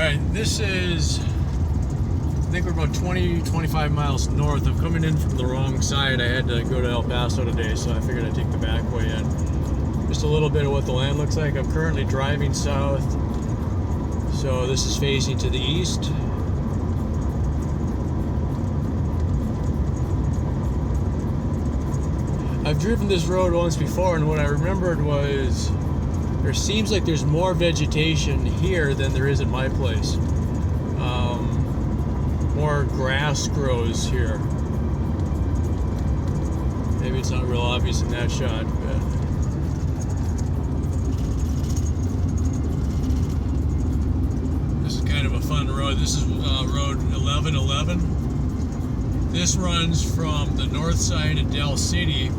Alright, this is, I think we're about 20-25 miles north. I'm coming in from the wrong side. I had to go to El Paso today, so I figured I'd take the back way in. Just a little bit of what the land looks like. I'm currently driving south, so this is facing to the east. I've driven this road once before, and what I remembered was there seems like there's more vegetation here than there is at my place. More grass grows here. Maybe it's not real obvious in that shot, but this is kind of a fun road. This is road 1111. This runs from the north side of Del City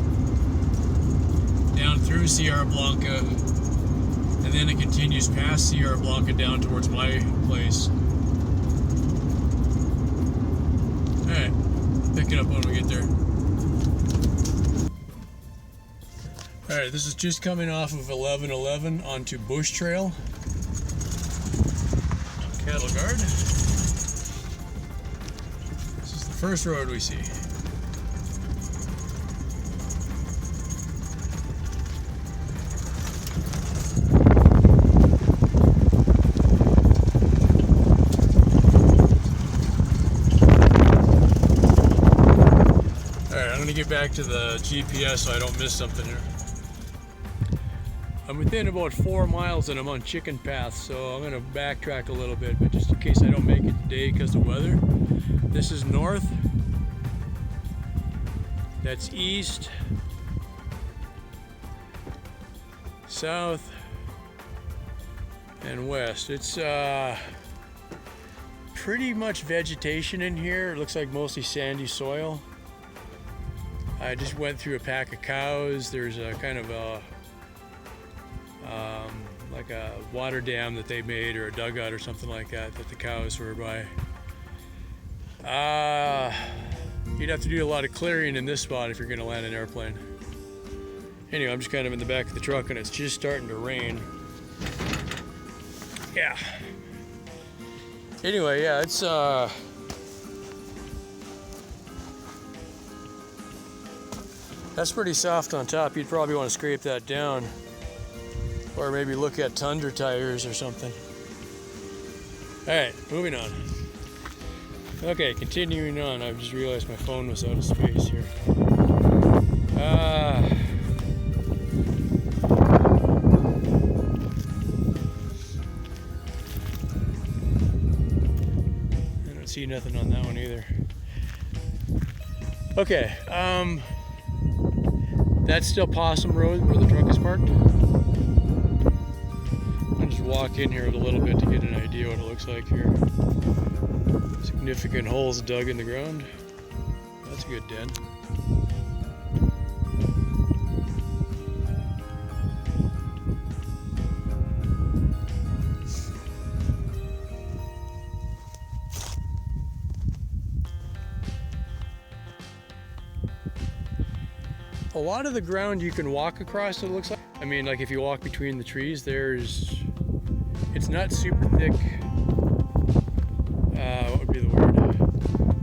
down through Sierra Blanca, and then it continues past Sierra Blanca down towards my place. Alright, pick it up when we get there. Alright, this is just coming off of 1111 onto Bush Trail. Cattle guard. This is the first road we see. Get back to the GPS so I don't miss something here. I'm within about 4 miles and I'm on chicken path, so I'm going to backtrack a little bit, but just in case I don't make it today because of weather. This is north, that's east, south, and west. It's pretty much vegetation in here. It looks like mostly sandy soil. I just went through a pack of cows. There's a kind of a like a water dam that they made, or a dugout or something like that the cows were by. You'd have to do a lot of clearing in this spot if you're going to land an airplane. Anyway, I'm just kind of in the back of the truck and it's just starting to rain. Yeah. Anyway, yeah, it's that's pretty soft on top. You'd probably want to scrape that down, or maybe look at Tundra tires or something. Alright, moving on. Okay, continuing on. I've just realized my phone was out of space here. I don't see nothing on that one either. Okay, that's still Possum Road where the truck is parked. I'll just walk in here a little bit to get an idea what it looks like here. Significant holes dug in the ground. That's a good den. A lot of the ground you can walk across, it looks like. I mean, like if you walk between the trees, it's not super thick. What would be the word?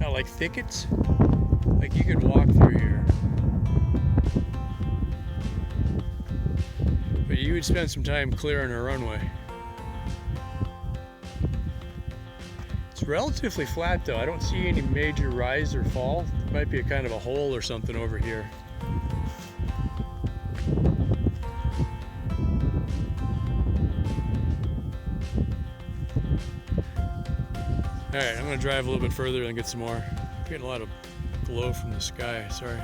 Not like thickets. Like you could walk through here. But you would spend some time clearing a runway. It's relatively flat though. I don't see any major rise or fall. There might be a kind of a hole or something over here. Alright, I'm going to drive a little bit further and get some more. I'm getting a lot of glow from the sky, sorry.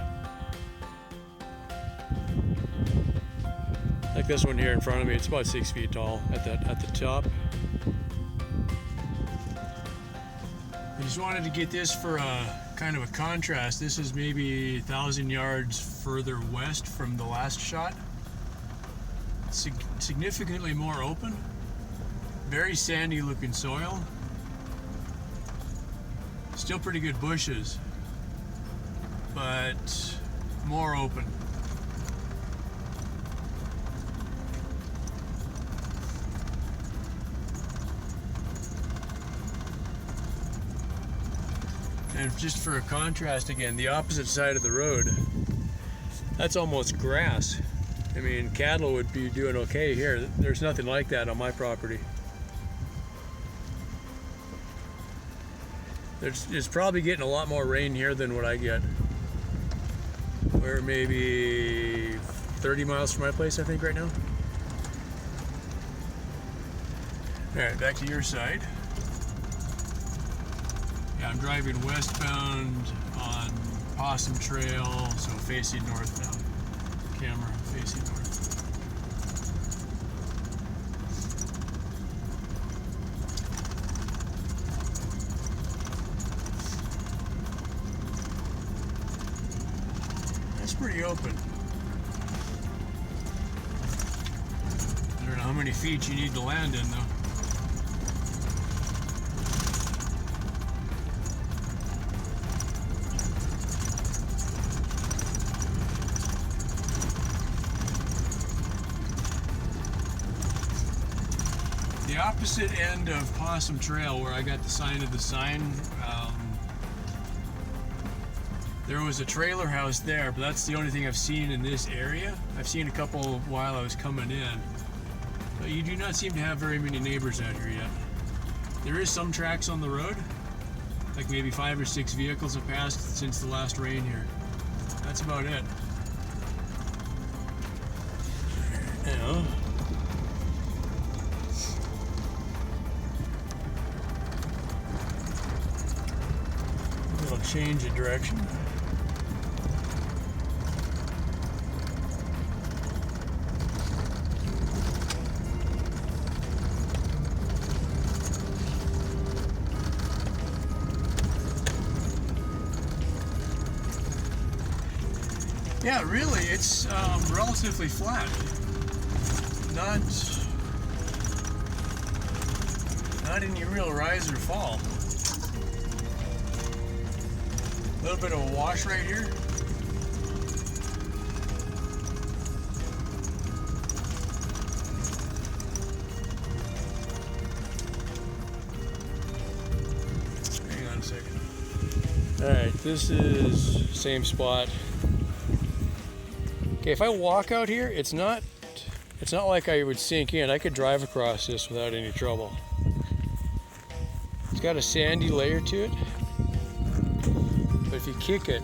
Like this one here in front of me, it's about 6 feet tall at the top. I just wanted to get this for a kind of a contrast. This is maybe 1,000 yards further west from the last shot. Significantly more open. Very sandy looking soil. Still pretty good bushes, but more open. And just for a contrast again, the opposite side of the road, that's almost grass. I mean, cattle would be doing okay here. There's nothing like that on my property. It's probably getting a lot more rain here than what I get. We're maybe 30 miles from my place, I think, right now. All right, back to your side. Yeah, I'm driving westbound on Possum Trail, so facing north now. Camera facing north. That's pretty open. I don't know how many feet you need to land in though. The opposite end of Possum Trail, where I got the sign of the sign, there was a trailer house there, but that's the only thing I've seen in this area. I've seen a couple while I was coming in, but you do not seem to have very many neighbors out here yet. There is some tracks on the road, like maybe 5 or 6 vehicles have passed since the last rain here. That's about it. Yeah. I'll change the direction. Yeah, really, it's relatively flat. Not any real rise or fall. A little bit of a wash right here. Hang on a second. All right, this is same spot. Okay, if I walk out here, it's not like I would sink in. I could drive across this without any trouble. It's got a sandy layer to it. But if you kick it,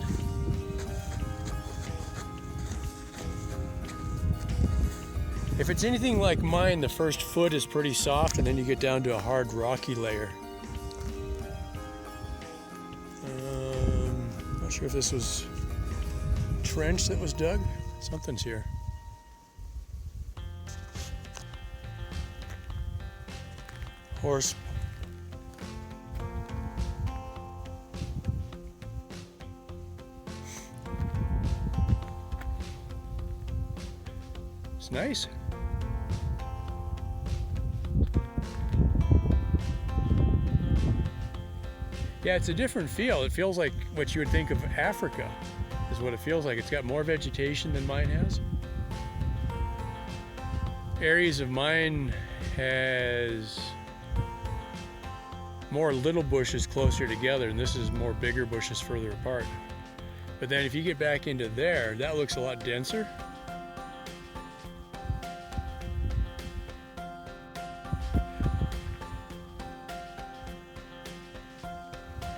if it's anything like mine, the first foot is pretty soft and then you get down to a hard rocky layer. Not sure if this was a trench that was dug. Something's here. Horse. It's nice. Yeah, it's a different feel. It feels like what you would think of Africa is what it feels like. It's got more vegetation than mine has. Areas of mine has more little bushes closer together, and this is more bigger bushes further apart. But then if you get back into there, that looks a lot denser.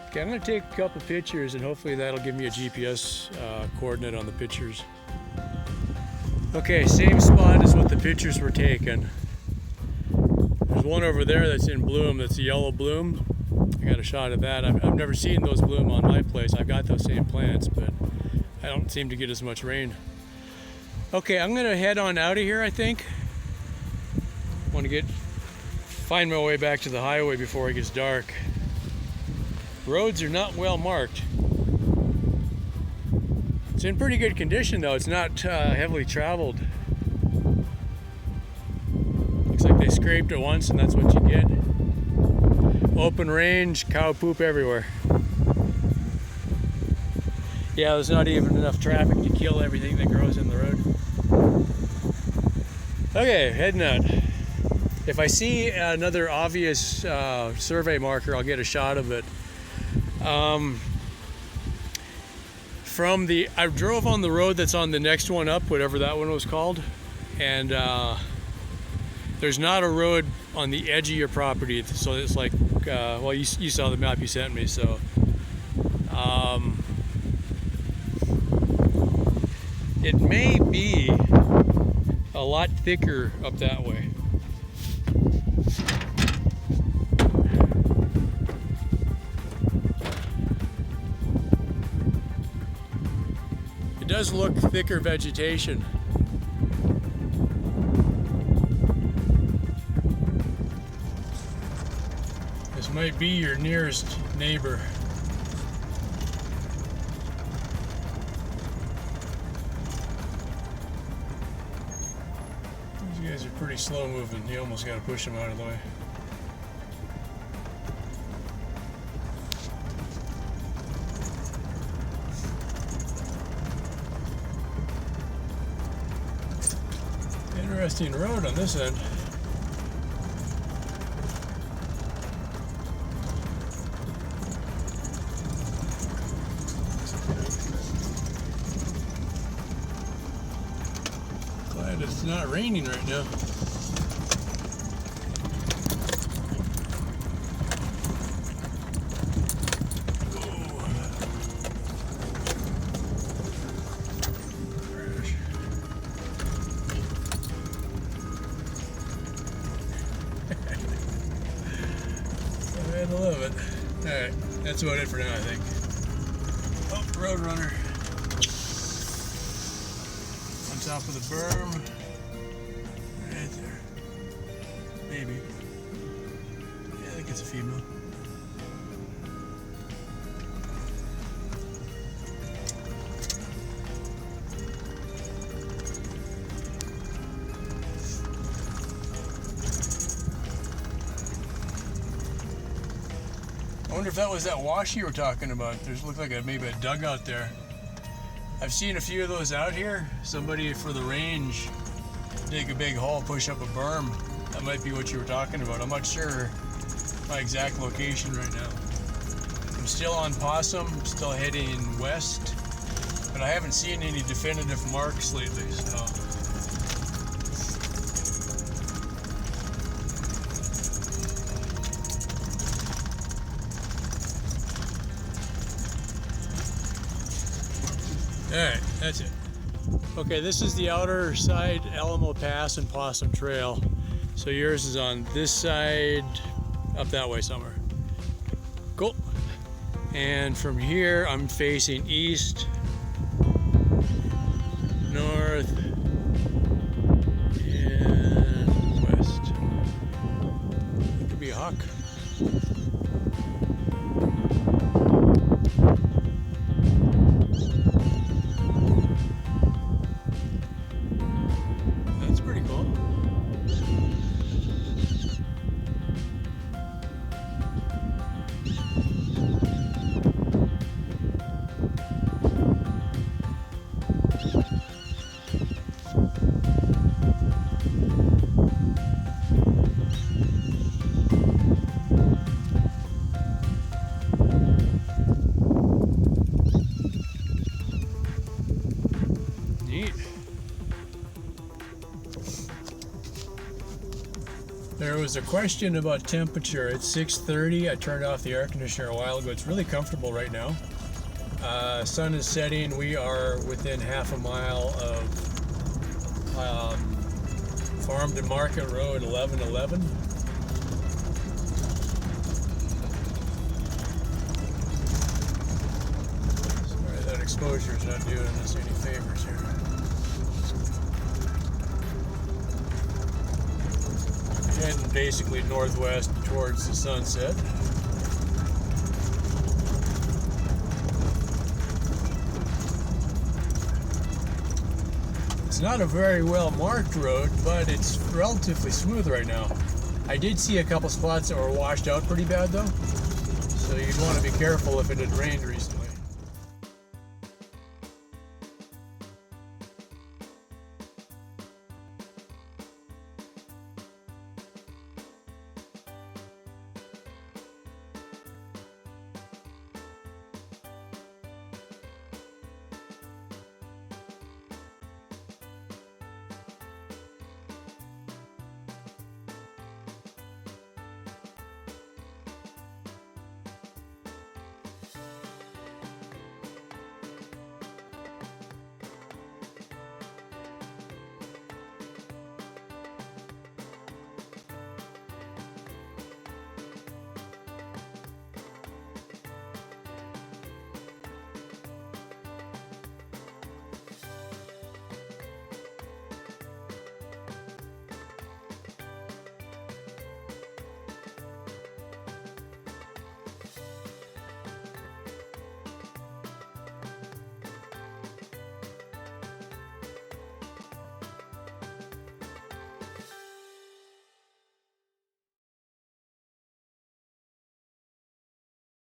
Okay, I'm going to take a couple pictures and hopefully that'll give me a GPS coordinate on the pictures. Okay, same spot as what the pictures were taken. There's one over there that's in bloom, that's a yellow bloom. I got a shot of that. I've never seen those bloom on my place. I've got those same plants, but I don't seem to get as much rain. Okay, I'm going to head on out of here, I think. I want to find my way back to the highway before it gets dark. Roads are not well marked. It's in pretty good condition though. It's not heavily traveled. Looks like they scraped it once and that's what you get. Open range, cow poop everywhere. Yeah, there's not even enough traffic to kill everything that grows in the road. Okay, heading out. If I see another obvious survey marker, I'll get a shot of it. I drove on the road that's on the next one up, whatever that one was called, and there's not a road on the edge of your property, so it's like, well, you saw the map you sent me, so it may be a lot thicker up that way. It does look thicker vegetation. This might be your nearest neighbor. These guys are pretty slow moving. You almost got to push them out of the way. Interesting road on this end. Glad it's not raining right now. I love it. Alright, that's about it for now, I think. Oh, Roadrunner. On top of the berm. Right there. Maybe. Yeah, I think it's a female. I wonder if that was that wash you were talking about. There's looked like maybe a dugout there. I've seen a few of those out here. Somebody for the range dig a big hole, push up a berm. That might be what you were talking about. I'm not sure my exact location right now. I'm still on Possum, still heading west, but I haven't seen any definitive marks lately, so. Alright, that's it. Okay, this is the outer side, Alamo Pass and Possum Trail. So yours is on this side, up that way somewhere. Cool. And from here, I'm facing east, north, and west. It could be a hawk. There was a question about temperature. It's 6:30. I turned off the air conditioner a while ago. It's really comfortable right now. Sun is setting. We are within half a mile of Farm to Market Road 1111. Sorry, that exposure is not doing us any favors here. Heading basically northwest towards the sunset. It's not a very well marked road, but it's relatively smooth right now. I did see a couple spots that were washed out pretty bad though, so you'd want to be careful if it had rained recently.